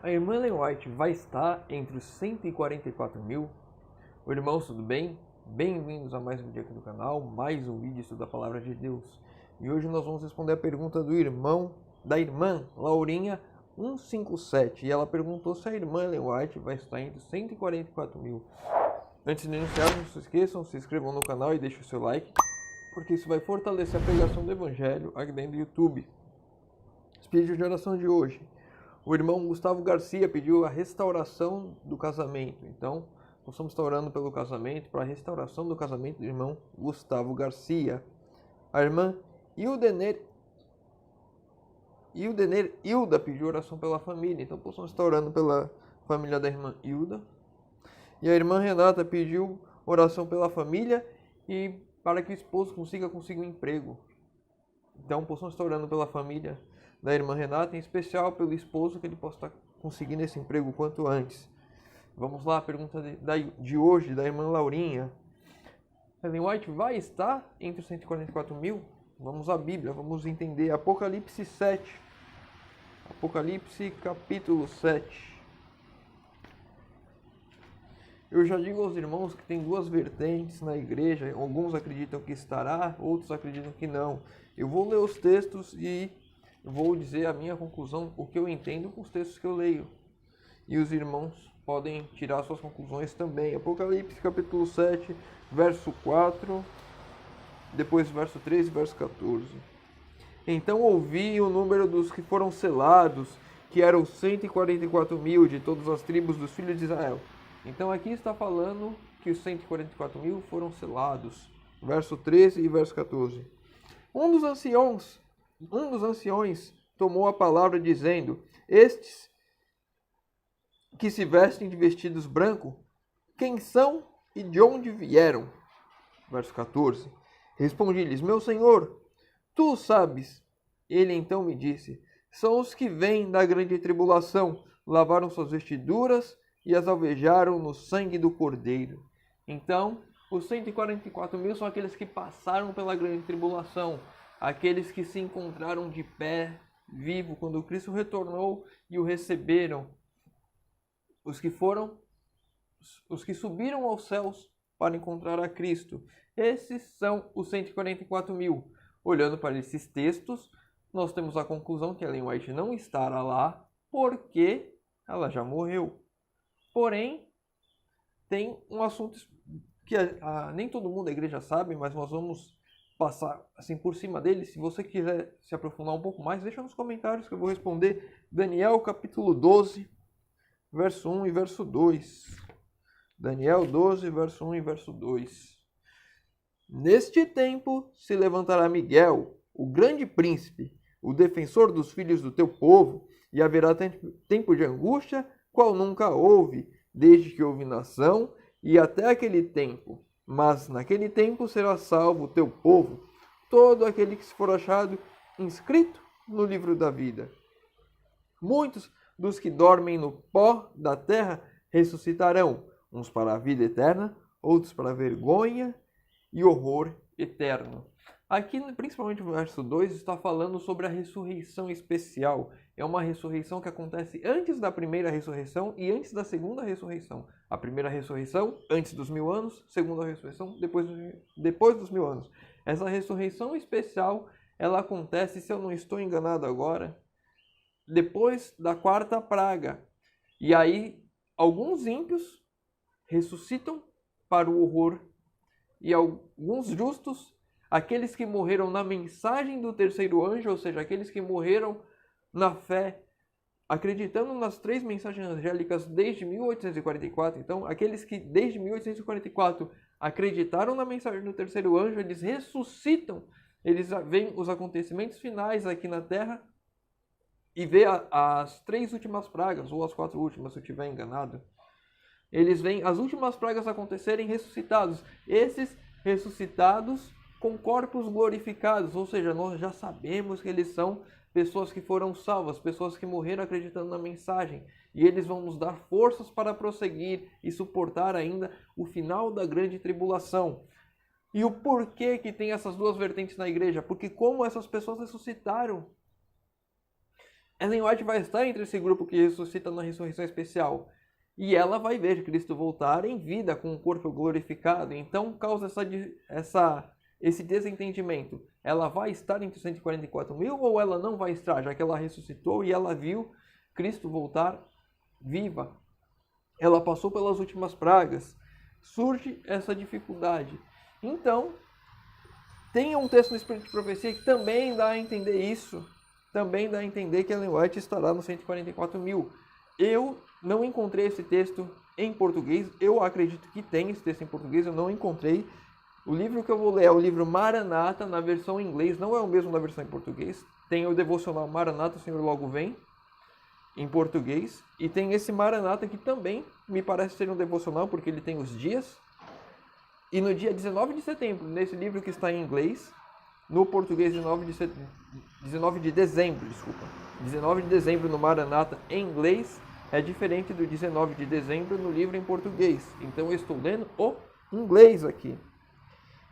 A irmã Ellen White vai estar entre os 144 mil? Irmãos, tudo bem? Bem-vindos a mais um vídeo aqui do canal, mais um vídeo da Palavra de Deus. E hoje nós vamos responder a pergunta da irmã Laurinha 157. E ela perguntou se a irmã Ellen White vai estar entre os 144 mil. Antes de iniciar, não se esqueçam, se inscrevam no canal e deixem o seu like, porque isso vai fortalecer a pregação do Evangelho aqui dentro do YouTube. Pedido de oração de hoje. O irmão Gustavo Garcia pediu a restauração do casamento. Então, nós estamos orando pelo casamento, para a restauração do casamento do irmão Gustavo Garcia. A irmã Hilda pediu oração pela família. Então, possamos estar orando pela família da irmã Hilda. E a irmã Renata pediu oração pela família e para que o esposo consiga um emprego. Então, possamos estar orando pela família da irmã Renata, em especial pelo esposo, que ele possa estar conseguindo esse emprego o quanto antes. Vamos lá, a pergunta de hoje, da irmã Laurinha. Ellen White vai estar entre os 144 mil? Vamos à Bíblia, vamos entender Apocalipse 7. Apocalipse capítulo 7. Eu já digo aos irmãos que tem duas vertentes na igreja. Alguns acreditam que estará, outros acreditam que não. Eu vou ler os textos e vou dizer a minha conclusão, o que eu entendo com os textos que eu leio. E os irmãos podem tirar suas conclusões também. Apocalipse capítulo 7, verso 4, depois verso 13 e verso 14. Então ouvi o número dos que foram selados, que eram 144 mil de todas as tribos dos filhos de Israel. Então aqui está falando que os 144 mil foram selados. Verso 13 e verso 14. Um dos anciões tomou a palavra dizendo: estes que se vestem de vestidos brancos, quem são e de onde vieram? Verso 14. Respondi-lhes: meu senhor, tu o sabes. Ele então me disse: são os que vêm da grande tribulação, lavaram suas vestiduras e as alvejaram no sangue do Cordeiro. Então, os 144 mil são aqueles que passaram pela grande tribulação, aqueles que se encontraram de pé, vivo, quando Cristo retornou e o receberam. Os que subiram aos céus para encontrar a Cristo. Esses são os 144 mil. Olhando para esses textos, nós temos a conclusão que Ellen White não estará lá, porque ela já morreu. Porém, tem um assunto que nem todo mundo da igreja sabe, mas nós vamos passar assim por cima dele. Se você quiser se aprofundar um pouco mais, deixa nos comentários que eu vou responder. Daniel capítulo 12, verso 1 e verso 2. Daniel 12, verso 1 e verso 2. Neste tempo se levantará Miguel, o grande príncipe, o defensor dos filhos do teu povo, e haverá tempo de angústia, qual nunca houve, desde que houve nação, e até aquele tempo. Mas naquele tempo será salvo o teu povo, todo aquele que se for achado inscrito no livro da vida. Muitos dos que dormem no pó da terra ressuscitarão, uns para a vida eterna, outros para a vergonha e horror eterno. Aqui, principalmente no verso 2, está falando sobre a ressurreição especial. É uma ressurreição que acontece antes da primeira ressurreição e antes da segunda ressurreição. A primeira ressurreição, antes dos 1000 anos. Segunda ressurreição, depois dos 1000 anos. Essa ressurreição especial, ela acontece, se eu não estou enganado agora, depois da quarta praga. E aí, alguns ímpios ressuscitam para o horror. E alguns justos, aqueles que morreram na mensagem do terceiro anjo, ou seja, aqueles que morreram na fé, acreditando nas 3 mensagens angélicas desde 1844. Então, aqueles que desde 1844 acreditaram na mensagem do terceiro anjo, eles ressuscitam, eles veem os acontecimentos finais aqui na Terra e vê as 3 últimas pragas, ou as 4 últimas, se eu estiver enganado. Eles veem as últimas pragas acontecerem ressuscitados. Esses ressuscitados com corpos glorificados, ou seja, nós já sabemos que eles são pessoas que foram salvas, pessoas que morreram acreditando na mensagem, e eles vão nos dar forças para prosseguir e suportar ainda o final da grande tribulação. E o porquê que tem essas duas vertentes na igreja? Porque como essas pessoas ressuscitaram, Ellen White vai estar entre esse grupo que ressuscita na ressurreição especial. E ela vai ver Cristo voltar em vida com um corpo glorificado. Então causa esse desentendimento. Ela vai estar entre os 144 mil ou ela não vai estar, já que ela ressuscitou e ela viu Cristo voltar viva. Ela passou pelas últimas pragas. Surge essa dificuldade. Então, tem um texto no Espírito de Profecia que também dá a entender isso. Também dá a entender que Ellen White estará nos 144 mil. Eu não encontrei esse texto em português. Eu acredito que tem esse texto em português. Eu não encontrei. O livro que eu vou ler é o livro Maranata, na versão em inglês. Não é o mesmo da versão em português. Tem o devocional Maranata, o Senhor logo vem, em português. E tem esse Maranata que também me parece ser um devocional, porque ele tem os dias. E no dia 19 de setembro, nesse livro que está em inglês, no português 19 de dezembro, 19 de dezembro no Maranata em inglês é diferente do 19 de dezembro no livro em português. Então eu estou lendo o inglês aqui.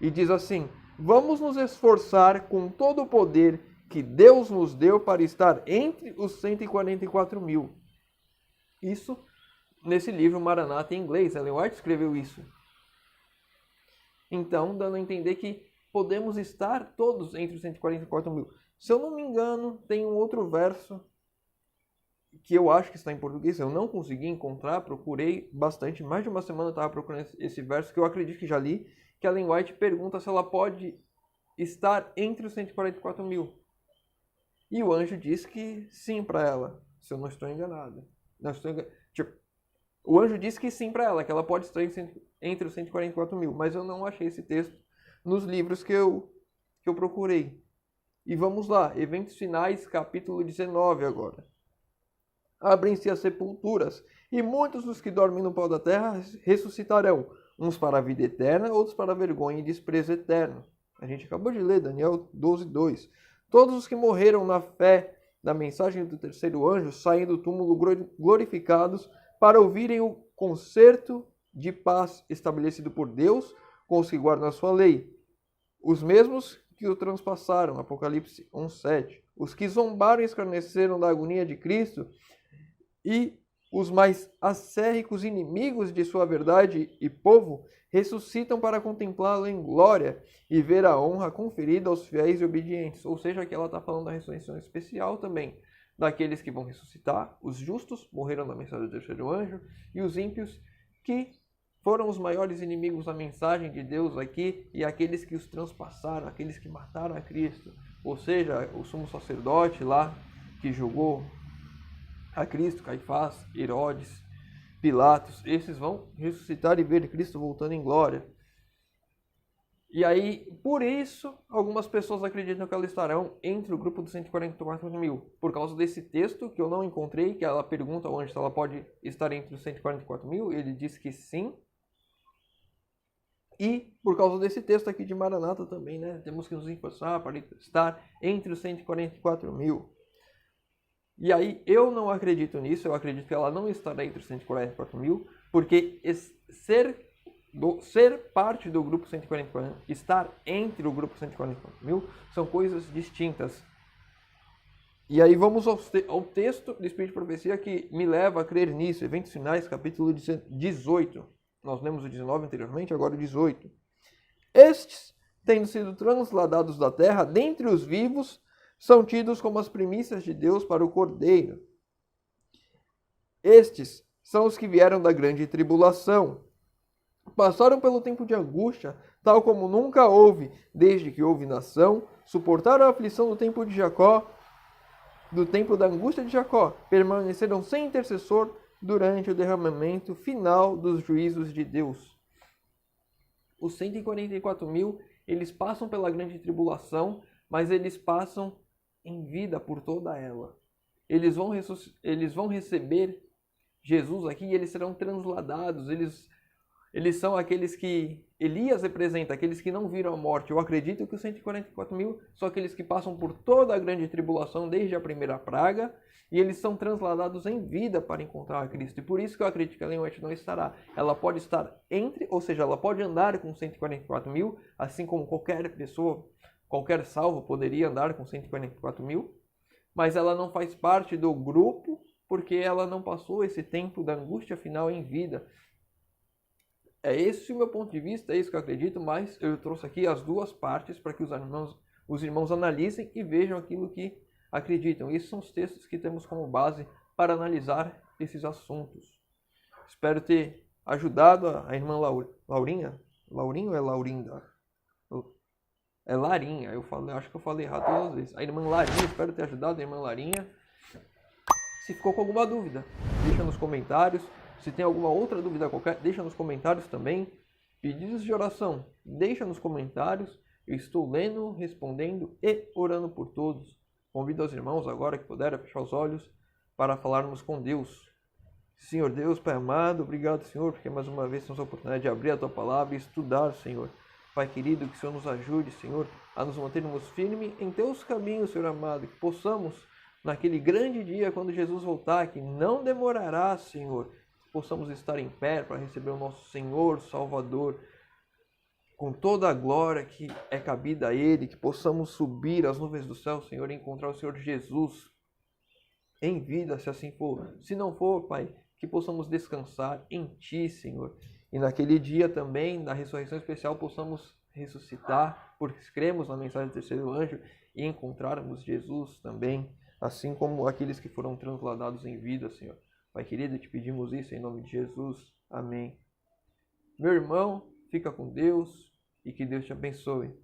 E diz assim: vamos nos esforçar com todo o poder que Deus nos deu para estar entre os 144 mil. Isso nesse livro Maranata em inglês. Ellen White escreveu isso. Então, dando a entender que podemos estar todos entre os 144 mil. Se eu não me engano, tem um outro verso que eu acho que está em português. Eu não consegui encontrar, procurei bastante. Mais de uma semana eu estava procurando esse verso, que eu acredito que já li, que Ellen White pergunta se ela pode estar entre os 144 mil. E o anjo diz que sim para ela, se eu não estou enganado. O anjo diz que sim para ela, que ela pode estar entre os 144 mil. Mas eu não achei esse texto nos livros que eu procurei. E vamos lá, eventos finais, capítulo 19 agora. Abrem-se as sepulturas, e muitos dos que dormem no pó da terra ressuscitarão, uns para a vida eterna, outros para a vergonha e desprezo eterno. A gente acabou de ler, Daniel 12:2. Todos os que morreram na fé da mensagem do terceiro anjo saem do túmulo glorificados para ouvirem o concerto de paz estabelecido por Deus com os que guardam a sua lei. Os mesmos que o transpassaram, Apocalipse 1:7. Os que zombaram e escarneceram da agonia de Cristo e os mais acérrimos inimigos de sua verdade e povo ressuscitam para contemplá-lo em glória e ver a honra conferida aos fiéis e obedientes. Ou seja, aqui ela está falando da ressurreição especial também, daqueles que vão ressuscitar. Os justos morreram na mensagem do terceiro anjo e os ímpios que foram os maiores inimigos da mensagem de Deus aqui e aqueles que os transpassaram, aqueles que mataram a Cristo. Ou seja, o sumo sacerdote lá que julgou a Cristo, Caifás, Herodes, Pilatos, esses vão ressuscitar e ver Cristo voltando em glória. E aí, por isso, algumas pessoas acreditam que elas estarão entre o grupo dos 144 mil. Por causa desse texto que eu não encontrei, que ela pergunta ao anjo se ela pode estar entre os 144 mil, ele diz que sim. E por causa desse texto aqui de Maranata também, né? Temos que nos esforçar para estar entre os 144 mil. E aí, eu não acredito nisso, eu acredito que ela não estará entre os 144 mil, porque ser parte do grupo 144, estar entre o grupo 144 mil, são coisas distintas. E aí vamos ao texto do Espírito de Profecia que me leva a crer nisso. Eventos finais, capítulo 18. Nós lemos o 19 anteriormente, agora o 18. Estes, tendo sido transladados da terra, dentre os vivos, são tidos como as primícias de Deus para o Cordeiro. Estes são os que vieram da grande tribulação. Passaram pelo tempo de angústia, tal como nunca houve, desde que houve nação. Suportaram a aflição do tempo de Jacó, do tempo da angústia de Jacó. Permaneceram sem intercessor durante o derramamento final dos juízos de Deus. Os 144 mil, eles passam pela grande tribulação, mas eles passam em vida por toda ela. Eles vão receber Jesus aqui e eles serão transladados. Eles são aqueles que Elias representa, aqueles que não viram a morte. Eu acredito que os 144 mil são aqueles que passam por toda a grande tribulação desde a primeira praga e eles são transladados em vida para encontrar a Cristo. E por isso que eu acredito que Ellen White não estará. Ela pode estar entre, ou seja, ela pode andar com 144 mil, assim como qualquer pessoa, qualquer salvo poderia andar com 144 mil, mas ela não faz parte do grupo porque ela não passou esse tempo da angústia final em vida. É esse o meu ponto de vista, é isso que eu acredito, mas eu trouxe aqui as duas partes para que os irmãos analisem e vejam aquilo que acreditam. Esses são os textos que temos como base para analisar esses assuntos. Espero ter ajudado a irmã Laurinha. Laurinha ou é Laurinda? É Larinha. Acho que eu falei errado todas as vezes. A irmã Larinha, espero ter ajudado a irmã Larinha. Se ficou com alguma dúvida, deixa nos comentários. Se tem alguma outra dúvida qualquer, deixa nos comentários também. Pedidos de oração, deixa nos comentários. Eu estou lendo, respondendo e orando por todos. Convido os irmãos agora que puderem fechar os olhos para falarmos com Deus. Senhor Deus, Pai amado, obrigado, Senhor, porque mais uma vez temos a oportunidade de abrir a Tua Palavra e estudar, Senhor. Pai querido, que o Senhor nos ajude, Senhor, a nos mantermos firmes em Teus caminhos, Senhor amado, que possamos, naquele grande dia, quando Jesus voltar, que não demorará, Senhor, possamos estar em pé para receber o nosso Senhor, Salvador, com toda a glória que é cabida a Ele, que possamos subir às nuvens do céu, Senhor, e encontrar o Senhor Jesus em vida, se assim for. Se não for, Pai, que possamos descansar em Ti, Senhor. E naquele dia também, na ressurreição especial, possamos ressuscitar, porque cremos na mensagem do terceiro anjo e encontrarmos Jesus também, assim como aqueles que foram transladados em vida, Senhor. Pai querido, te pedimos isso em nome de Jesus. Amém. Meu irmão, fica com Deus e que Deus te abençoe.